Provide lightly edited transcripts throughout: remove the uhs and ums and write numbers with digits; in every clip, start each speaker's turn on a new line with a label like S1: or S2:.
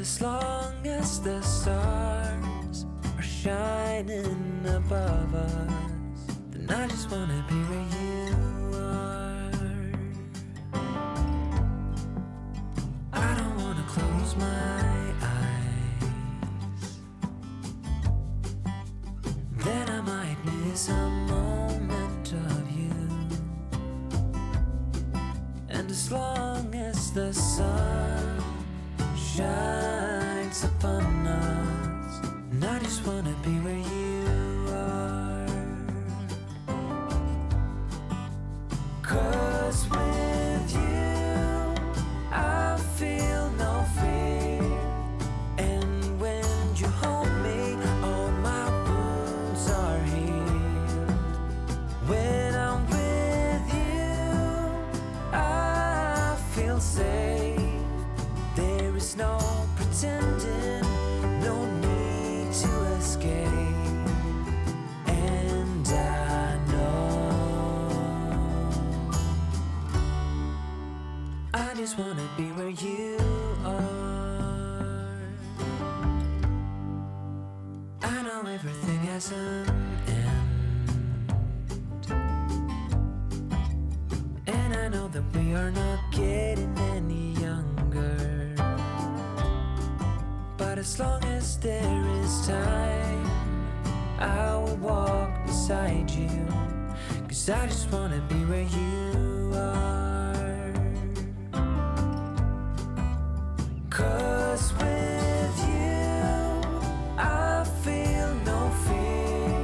S1: as long as the stars are shining above us, then I just wanna be where you are. I don't wanna close my eyes, then I might miss a moment of you. And as long as the sun shines upon us, and I just wanna be where you are. 'Cause with you I feel no fear, and when you hold me all my wounds are healed. When I'm with you I feel safe. There is no pretending, no need to escape. And I know I just wanna be where you are. I know everything has an end, and I know that we are not getting any younger. But as long as there is time, I will walk beside you. 'Cause I just wanna be where you are. 'Cause with you I feel no fear,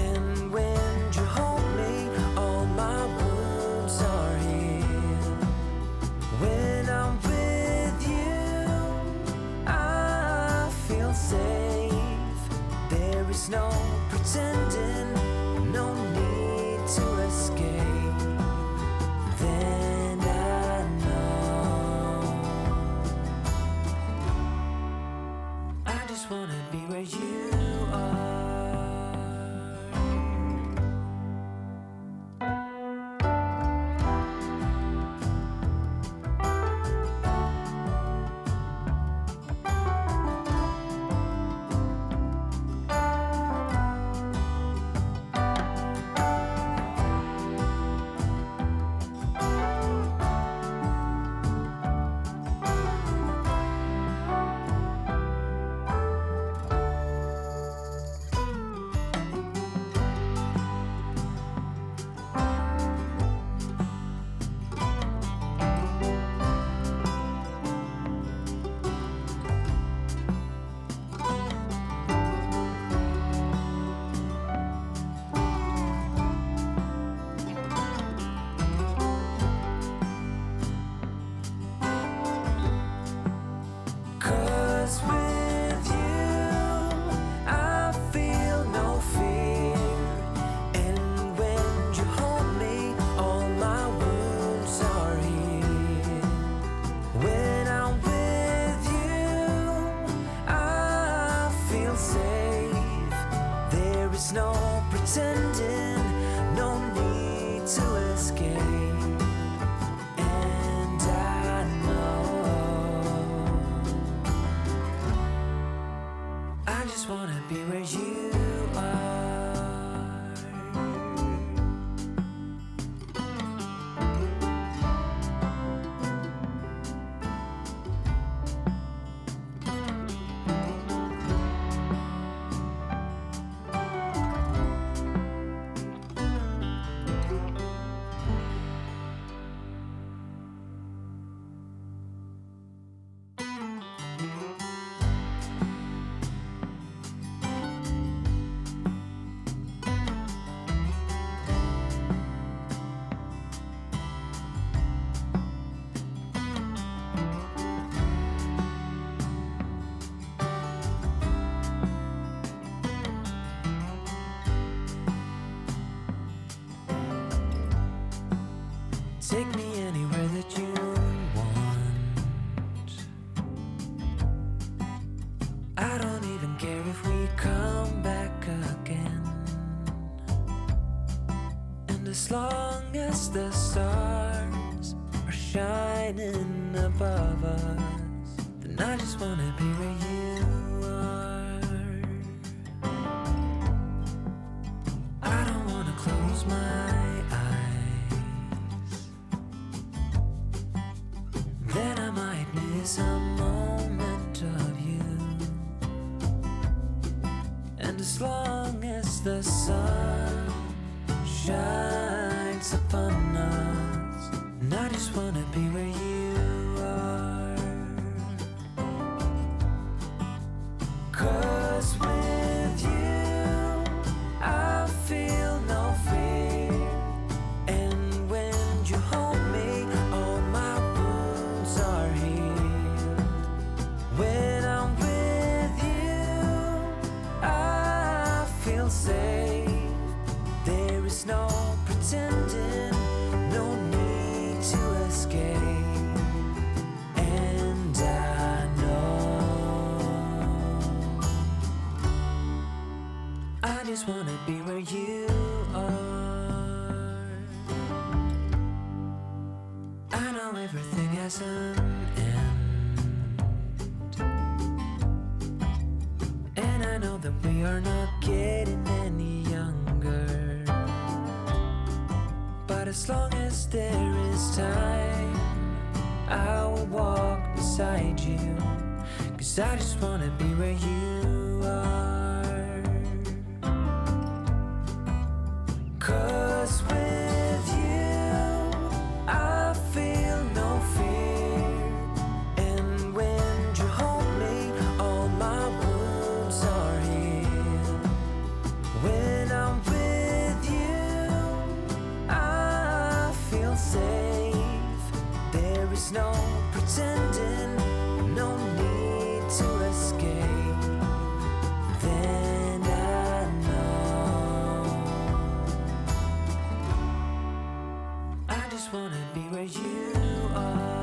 S1: and when you hold me all my wounds are healed. When I'm with you I feel safe. There is no pretending, no need to escape. Then I know I just wanna be where you are. There's no pretending, no need to escape. And I know I just wanna be where you are. Take me anywhere that you want. I don't even care if we come back again. And as long as the stars are shining above us, then and I just wanna be where you are. I don't wanna close my eyes, then I might miss a moment of you. And as long as the sun shines upon us, and I just wanna be where you are. 'Cause with you I feel no fear, and when you hold me all my wounds are healed. When I'm with you I feel safe. There is no pretending, no need to escape. And I know I just wanna be where you are. I know everything has an end, and I know that we are not getting any younger. But as long as there is time, I will walk beside you, 'cause I just wanna be where you are. 'Cause with you I feel no fear, and when you hold me all my wounds are healed. When I'm with you I feel safe. There is no pretending, no need to escape. Then I know I just wanna be where you are.